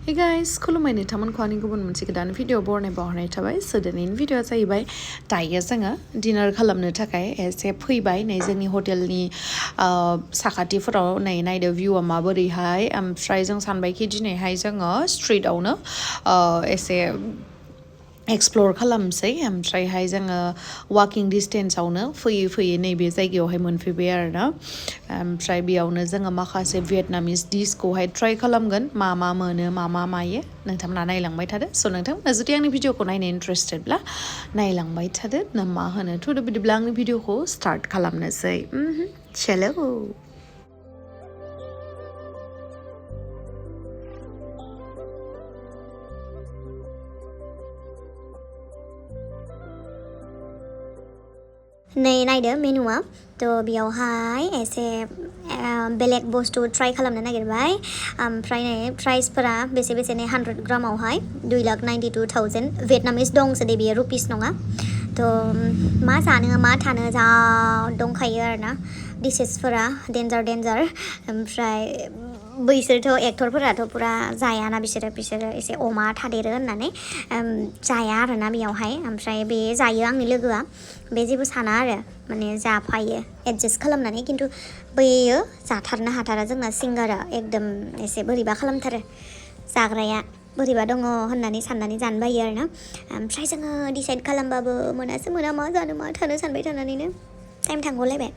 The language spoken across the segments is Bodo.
Hey guys, खुलुमबाय नोंथांमोनखौ आंनि गुबुन मोनसे गोदान भिडिअ बरायनाय थाबाय दिनैनि भिडिअआ जाहैबाय दायो जोङो डिनार खालामनो थाखाय एसे फैबाय नै जोंनि हटेलनि साखाथिफोराव नै नायदो भिउआ माबोरैहाय ओमफ्राय जों सानबायखि दिनैहाय जोङो स्ट्रिटआवनो एसे एक्सप्लर खालामसै ओमफ्रायहाय जोङो वाकिं डिस्टेन्सआवनो फैयै फैयै नैबे जायगायावहाय मोनफैबाय आरोना ओमफ्राय बेयावनो जोङो माखासे भियेटनामिस डिसखौहाय ट्राइ खालामगोन मा मोनो मा मायो नोंथांमोना नायलांबाय थादो स' नोंथांमोना जुदि आंनि भिडिअखौ नायनो इन्ट्रेस्टेडब्ला नायलांबाय थादो ना मा होनो थुदो बिदिब्ला आंनि भिडिअखौ स्टार्ट खालामनोसै चलो नै नायदो मेनुआ थ' बेयावहाय एसे बेलेग बुस्थु ट्राइ खालामनो नागिरबाय ओमफ्राय नै प्राइसफोरा बेसे नै 100 ग्रामावहाय 2,92,000 भियेटनामिस दंसो दे बेयो रुपिस नङा थ' मा जानो मा थानो जा दंखायो आरोना डिसेसफोरा डेन्जार ओमफ्राय बैसोरथ' एक्टरफोराथ' पुरा जायाना बिसोरो एसे अमा थादेरो होननानै जाया आरोना बेयावहाय ओमफ्राय बे जायो आंनि लोगोआ बे जेबो साना आरो माने जाफायो एडजास्ट खालामनानै खिन्थु बैयो जाथारनो हाथारा जोंना सिंगारा एकदम एसे बोरैबा खालामथारो जाग्राया बोरैबा दङ होननानै साननानै जानो बायो आरोना ओमफ्राय जोङो डिसाइड खालामबाबो मोनासो मोना मा जानो मा थानो सानबाय थानानैनो टाइम थांग'लायबाय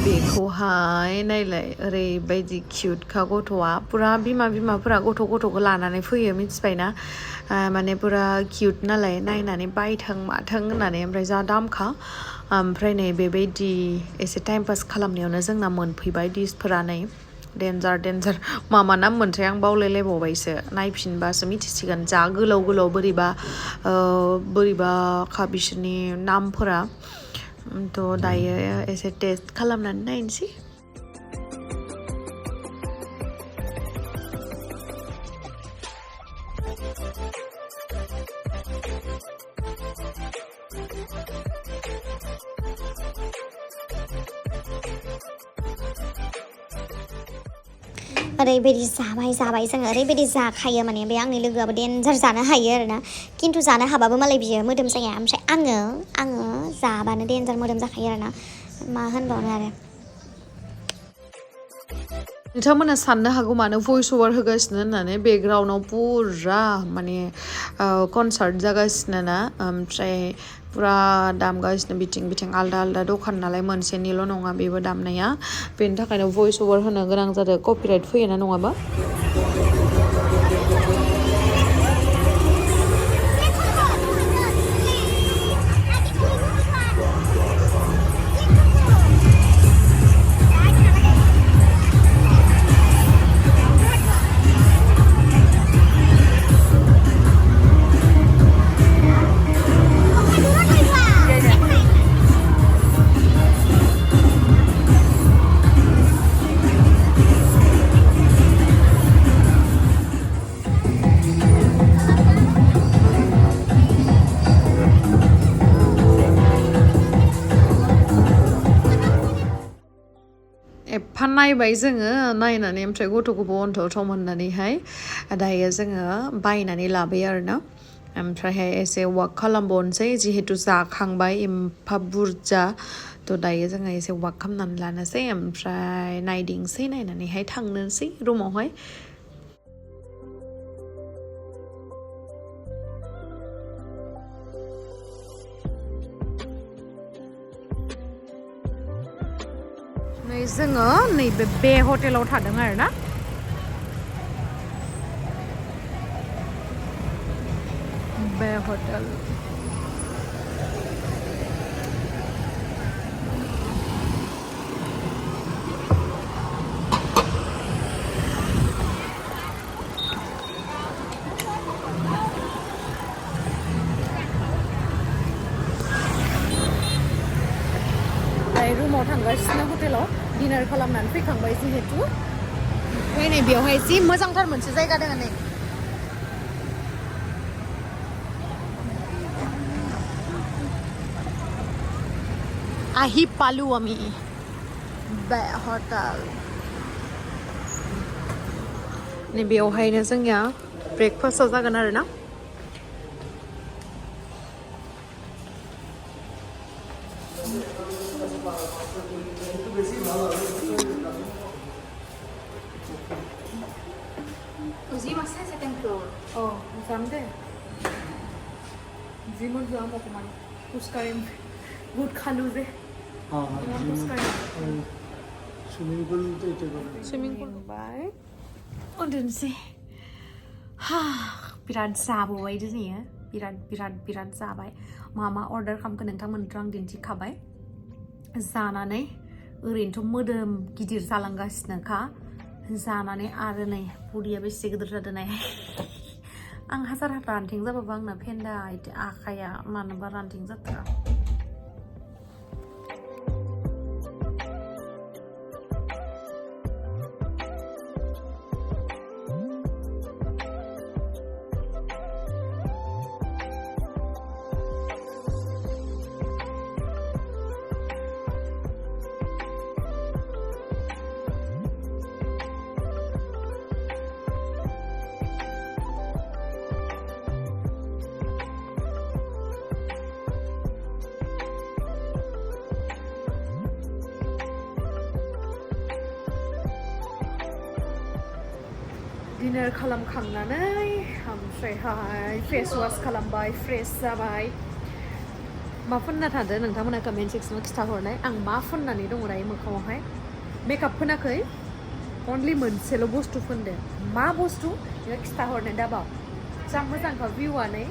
बेखौहाय नायलाय ओरैबायदि किउटखा गथ'आ पुरा बिमाफोरा गथ'खौ लानानै फैयो मिथिबायना माने पुरा किउट नालाय नायनानै बायथों माथों होननानै ओमफ्राय जा दामखा ओमफ्राय नै बेबायदि एसे टाइम पास खालामनायावनो जोंना मोनफैबाय डिसफोरा नै डेन्जार मा नाम मोनथाय आं बावलायलायबावबायसो नायफिनबासो मिथिसिगोन जा गोलाव बोरैबाखा बिसोरनि नामफोरा थ' दायो एसे टेस्ट खालामनानै नायनोसै ओरैबायदि जाबाय जोङो ओरैबायदि जाखायो माने बे आंनि लोगोआबो डेन्जार जानो हायो आरोना खिन्थु जानो हाबाबो मालाय बियो मोदोम जाया ओमफ्राय आङो जाबानो डेन्जार मोदोम जाखायो आरोना मा होनबावनो आरो नोंथांमोना साननो हागौ मानो भइस अभार होगासिनो होननानै बेकग्राउन्डआव पुरा माने कनसार्ट जागासिनो ना ओमफ्राय पुरा दामगासिनो बिथिं आलदा दखान नालाय मोनसेनिल' नङा बेबो दामनाया बेनि थाखायनो भइस अभार होनो गोनां जादों कपिराइट फैयोना नङाबा नायबाय जोङो नायनानै ओमफ्राय गथ'खौबो अन्थाव मोननानैहाय दायो जोङो बायनानै लाबाय आरोना ओमफ्रायहाय एसे वाक खालामबावनोसै जिहेतु जाखांबाय एम्फा बुरजा थ' दायो जोङो एसे वाक खालामनानै लानोसै ओमफ्राय नायदिंसै नायनानैहाय थांनोसै रुमावहाय नै जोङो नैबे बे हटेलाव थादों आरोना बे हटेल रुमाव थांगासिनो हटेलाव डिनार खालामनानै फैखांबाय जिहेतु ओमफ्राय नै बेवहाय जि मोजांथार मोनसे जायगा दङ नै आहि पालु आमी बे हटेल नै बेवहायनो जोंनिया ब्रेकफास्टआ जागोन आरोना Uzi masih second floor. Oh, sampai. Zimun juga mau kemana? Puskarim, good kalu deh. Swimming pool itu kan. Swimming pool. Bye. Udah sih. Birat जाबाय दिनै बिराद जाबाय मा अर्डार खालामखो नोंथांमोननो आं दिन्थिखाबाय जानानै ओरैनोथ' मोदोम गिदिर जालांगासिनोखा जानानै आरो नै बडिया बेसे गिदिर जादों नाय आं हाजार रानथिं जाबाबो आंना फेन्दा आखाया मानोबा रानथिं जाथारा डिनार खालामखांनानै ओमफ्रायहाय फेस वाश खालामबाय फ्रेश जाबाय मा फुनना थादो नोंथांमोना कमेन्ट सेक्सनाव खिथाहरनाय आं मा फुननानै दङ दायो मोखाङावहाय मेकआप फोनाखै अनलि मोनसेल' बुस्थु फुनदो मा बुस्थु बेखौ खिथाहरनाय दाबाव जा मोजांखा भिउआनो